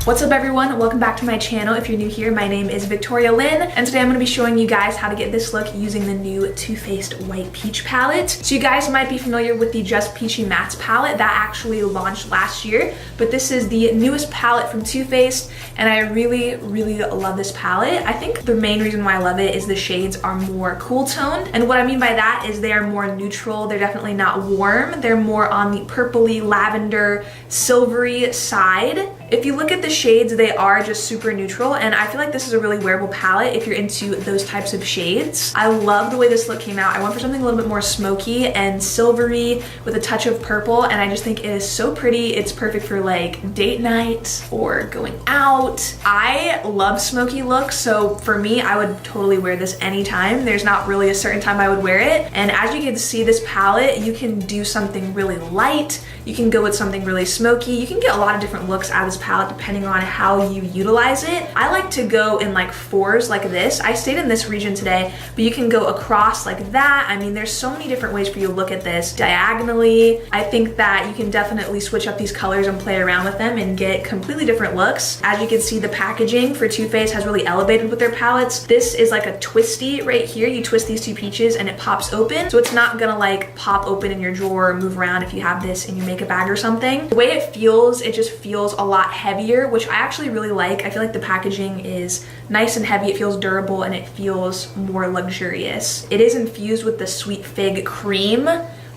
What's up everyone, welcome back to my channel. If you're new here, my name is Victoria Lynn, and today I'm going to be showing you guys how to get this look using the new Too Faced White Peach palette. So you guys might be familiar with the Just Peachy Mattes palette that actually launched last year, but this is the newest palette from Too Faced, and I really love this palette. I think the main reason why I love it is the shades are more cool toned, and what I mean by that is they are more neutral. They're definitely not warm. They're more on the purpley, lavender, silvery side. If you look at the shades, they are just super neutral, and I feel like this is a really wearable palette if you're into those types of shades. I love the way this look came out. I went for something a little bit more smoky and silvery with a touch of purple, and I just think it is so pretty. It's perfect for like date night or going out. I love smoky looks, so for me, I would totally wear this anytime. There's not really a certain time I would wear it, and as you can see, this palette, you can do something really light. You can go with something really smoky. You can get a lot of different looks out of this palette depending on how you utilize it. I like to go in like fours like this. I stayed in this region today, but you can go across like that. I mean, there's so many different ways for you to look at this. Diagonally, I think that you can definitely switch up these colors and play around with them and get completely different looks. As you can see, the packaging for Too Faced has really elevated with their palettes. This is like a twisty right here. You twist these two peaches and it pops open. So it's not gonna like pop open in your drawer or move around if you have this in your makeup bag or something. The way it just feels a lot heavier, which I actually really like. I feel like the packaging is nice and heavy. It feels durable and it feels more luxurious. It is infused with the sweet fig cream.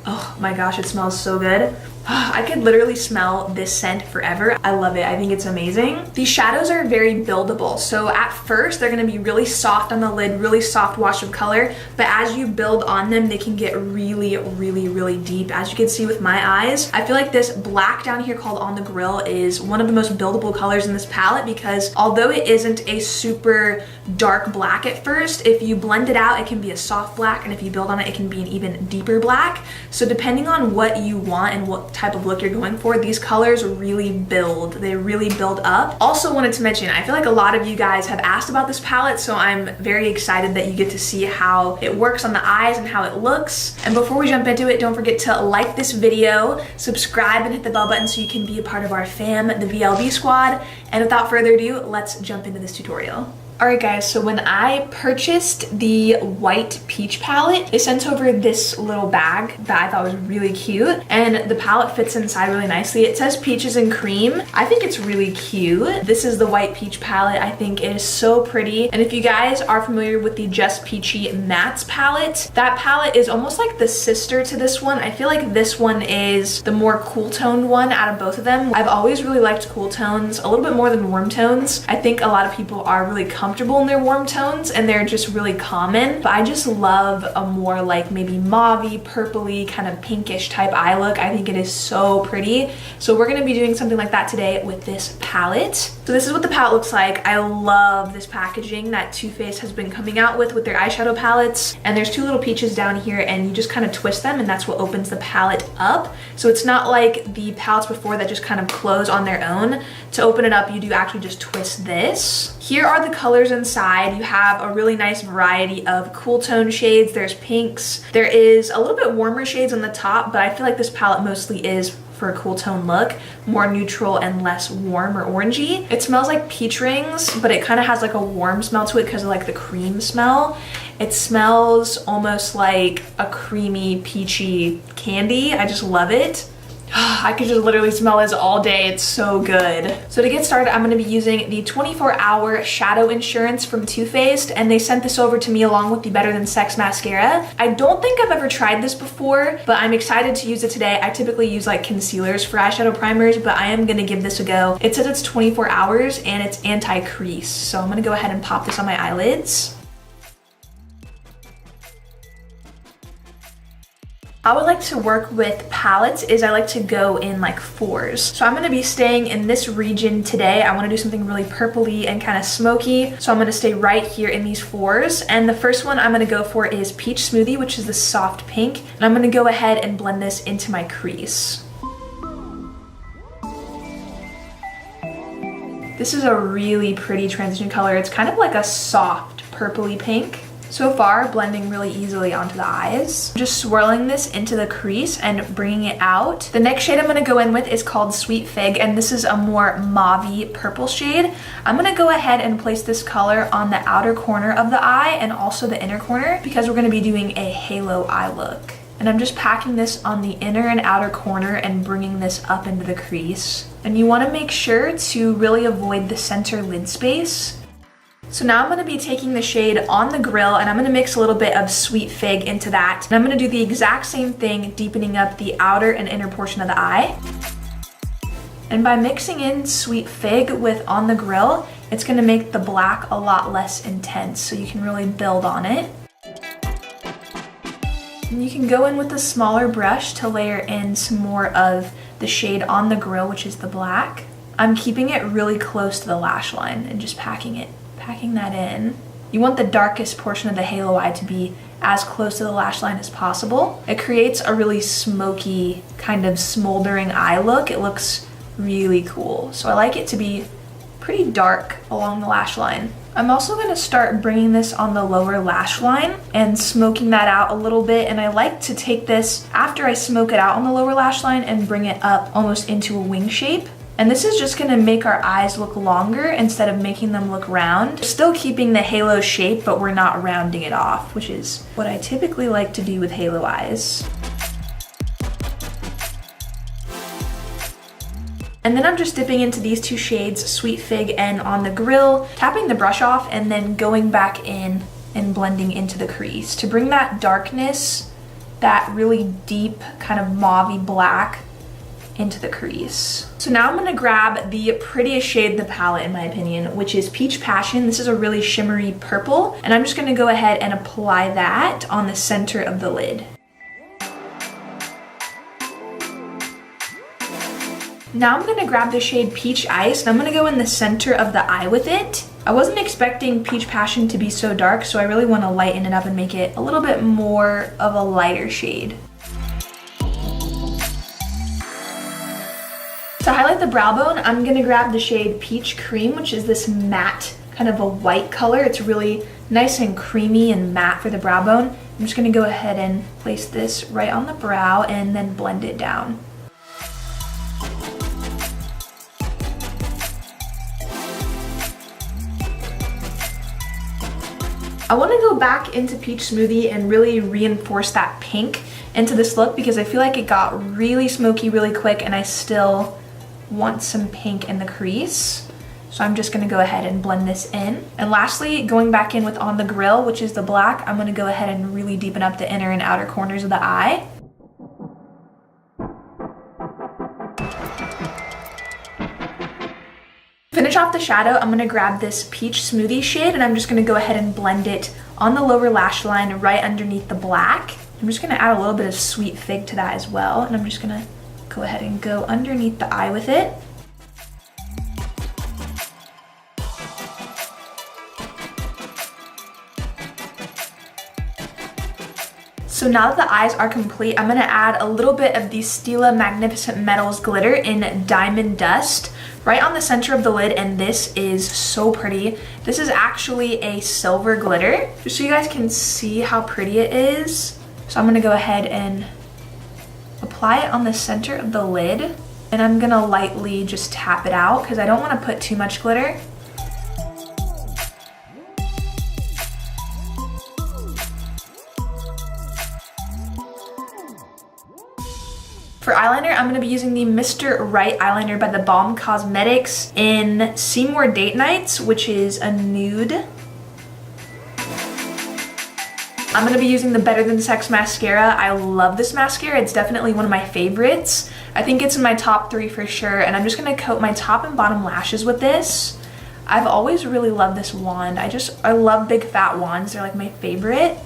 Oh my gosh, it smells so good. I could literally smell this scent forever. I love it. I think it's amazing. These shadows are very buildable. So at first, they're gonna be really soft on the lid, really soft wash of color, but as you build on them, they can get really deep. As you can see with my eyes, I feel like this black down here called On the Grill is one of the most buildable colors in this palette because although it isn't a super dark black at first, if you blend it out, it can be a soft black, and if you build on it, it can be an even deeper black. So depending on what you want and what type of look you're going for, these colors really build. They really build up. Also wanted to mention, I feel like a lot of you guys have asked about this palette, so I'm very excited that you get to see how it works on the eyes and how it looks. And before we jump into it, don't forget to like this video, subscribe, and hit the bell button so you can be a part of our fam, the VLB squad. And without further ado, let's jump into this tutorial. Alright guys, so when I purchased the white peach palette, they sent over this little bag that I thought was really cute, and the palette fits inside really nicely. It says peaches and cream. I think it's really cute. This is the white peach palette. I think it is so pretty, and if you guys are familiar with the Just Peachy Mattes palette, that palette is almost like the sister to this one. I feel like this one is the more cool toned one out of both of them. I've always really liked cool tones a little bit more than warm tones. I think a lot of people are really comfortable in their warm tones and they're just really common, but I just love a more like maybe mauve-y, purpley, kind of pinkish type eye look. I think it is so pretty. So we're gonna be doing something like that today with this palette. So this is what the palette looks like. I love this packaging that Too Faced has been coming out with their eyeshadow palettes, and there's two little peaches down here and you just kind of twist them and that's what opens the palette up. So it's not like the palettes before that just kind of close on their own. To open it up, you do actually just twist this. Here are the colors inside. You have a really nice variety of cool tone shades. There's pinks. There is a little bit warmer shades on the top, but I feel like this palette mostly is for a cool tone look, more neutral and less warm or orangey. It smells like peach rings, but it kind of has like a warm smell to it because of like the cream smell. It smells almost like a creamy, peachy candy. I just love it. I could just literally smell this all day. It's so good. So to get started, I'm going to be using the 24-hour shadow insurance from Too Faced, and they sent this over to me along with the Better Than Sex mascara. I don't think I've ever tried this before, but I'm excited to use it today. I typically use like concealers for eyeshadow primers, but I am going to give this a go. It says it's 24 hours and it's anti-crease. So I'm going to go ahead and pop this on my eyelids. How I would like to work with palettes is I like to go in like fours. So I'm gonna be staying in this region today. I wanna do something really purpley and kind of smoky. So I'm gonna stay right here in these fours. And the first one I'm gonna go for is Peach Smoothie, which is the soft pink. And I'm gonna go ahead and blend this into my crease. This is a really pretty transition color. It's kind of like a soft purpley pink. So far, blending really easily onto the eyes. Just swirling this into the crease and bringing it out. The next shade I'm gonna go in with is called Sweet Fig, and this is a more mauve-y purple shade. I'm gonna go ahead and place this color on the outer corner of the eye and also the inner corner because we're gonna be doing a halo eye look. And I'm just packing this on the inner and outer corner and bringing this up into the crease. And you wanna make sure to really avoid the center lid space. So now I'm going to be taking the shade On the Grill and I'm going to mix a little bit of Sweet Fig into that. And I'm going to do the exact same thing, deepening up the outer and inner portion of the eye. And by mixing in Sweet Fig with On the Grill, it's going to make the black a lot less intense, so you can really build on it. And you can go in with a smaller brush to layer in some more of the shade On the Grill, which is the black. I'm keeping it really close to the lash line and just packing that in. You want the darkest portion of the halo eye to be as close to the lash line as possible. It creates a really smoky, kind of smoldering eye look. It looks really cool. So I like it to be pretty dark along the lash line. I'm also going to start bringing this on the lower lash line and smoking that out a little bit. And I like to take this after I smoke it out on the lower lash line and bring it up almost into a wing shape. And this is just gonna make our eyes look longer instead of making them look round. Still keeping the halo shape, but we're not rounding it off, which is what I typically like to do with halo eyes. And then I'm just dipping into these two shades, Sweet Fig and On the Grill, tapping the brush off and then going back in and blending into the crease to bring that darkness, that really deep kind of mauve-y black into the crease. So now I'm gonna grab the prettiest shade in the palette in my opinion, which is Peach Passion. This is a really shimmery purple, and I'm just gonna go ahead and apply that on the center of the lid. Now I'm gonna grab the shade Peach Ice, and I'm gonna go in the center of the eye with it. I wasn't expecting Peach Passion to be so dark, so I really wanna lighten it up and make it a little bit more of a lighter shade. To highlight the brow bone, I'm gonna grab the shade Peach Cream, which is this matte, kind of a white color. It's really nice and creamy and matte for the brow bone. I'm just gonna go ahead and place this right on the brow and then blend it down. I wanna go back into Peach Smoothie and really reinforce that pink into this look because I feel like it got really smoky really quick and I still want some pink in the crease. So I'm just gonna go ahead and blend this in. And lastly, going back in with On the Grill, which is the black, I'm gonna go ahead and really deepen up the inner and outer corners of the eye. Finish off the shadow, I'm gonna grab this Peach Smoothie shade and I'm just gonna go ahead and blend it on the lower lash line right underneath the black. I'm just gonna add a little bit of Sweet Fig to that as well, and I'm just gonna go ahead and go underneath the eye with it. So now that the eyes are complete, I'm gonna add a little bit of the STILA Magnificent Metals glitter in Diamond Dust right on the center of the lid, and this is so pretty. This is actually a silver glitter, just so you guys can see how pretty it is. So I'm gonna go ahead and apply it on the center of the lid, and I'm gonna lightly just tap it out because I don't want to put too much glitter. For eyeliner, I'm going to be using the Mr. Right eyeliner by theBalm Cosmetics in Seymour DateNights, which is a nude. I'm going to be using the Better Than Sex mascara. I love this mascara. It's definitely one of my favorites. I think it's in my top 3 for sure, and I'm just going to coat my top and bottom lashes with this. I've always really loved this wand. I love big fat wands. They're like my favorite.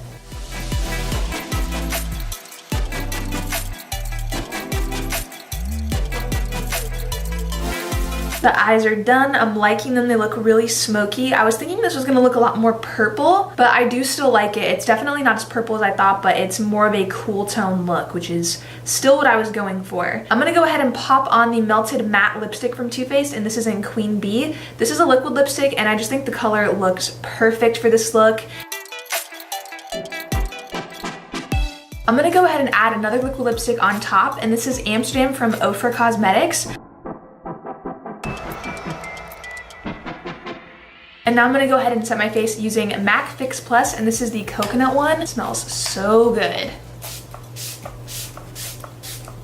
The eyes are done. I'm liking them. They look really smoky. I was thinking this was gonna look a lot more purple, but I do still like it. It's definitely not as purple as I thought, but it's more of a cool tone look, which is still what I was going for. I'm gonna go ahead and pop on the Melted Matte lipstick from Too Faced, and this is in Queen Bee. This is a liquid lipstick, and I just think the color looks perfect for this look. I'm gonna go ahead and add another liquid lipstick on top, and this is Amsterdam from Cosmetics. And now I'm gonna go ahead and set my face using MAC Fix Plus, and this is the coconut one. It smells so good.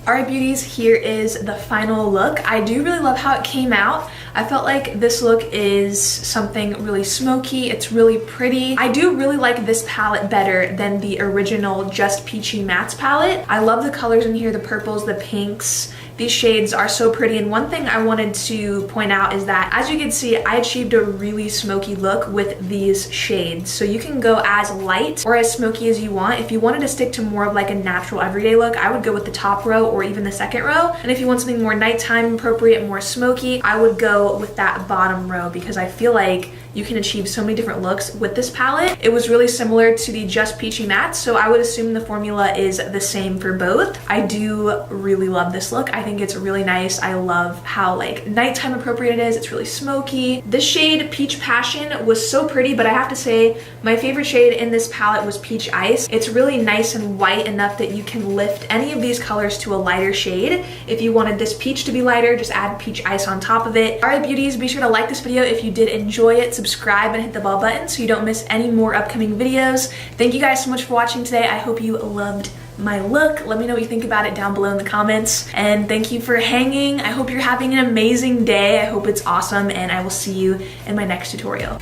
Alright beauties, here is the final look. I do really love how it came out. I felt like this look is something really smoky. It's really pretty. I do really like this palette better than the original Just Peachy Mattes palette. I love the colors in here, the purples, the pinks. These shades are so pretty, and one thing I wanted to point out is that, as you can see, I achieved a really smoky look with these shades. So you can go as light or as smoky as you want. If you wanted to stick to more of like a natural everyday look, I would go with the top row or even the second row. And if you want something more nighttime appropriate, more smoky, I would go with that bottom row, because I feel like you can achieve so many different looks with this palette. It was really similar to the Just Peachy Matte, so I would assume the formula is the same for both. I do really love this look. I think it's really nice. I love how like nighttime appropriate it is. It's really smoky. This shade Peach Passion was so pretty, but I have to say my favorite shade in this palette was Peach Ice. It's really nice and white enough that you can lift any of these colors to a lighter shade. If you wanted this peach to be lighter, just add Peach Ice on top of it. All right beauties, be sure to like this video if you did enjoy it. Subscribe and hit the bell button so you don't miss any more upcoming videos. Thank you guys so much for watching today. I hope you loved my look. Let me know what you think about it down below in the comments. And thank you for hanging. I hope you're having an amazing day. I hope it's awesome, and I will see you in my next tutorial.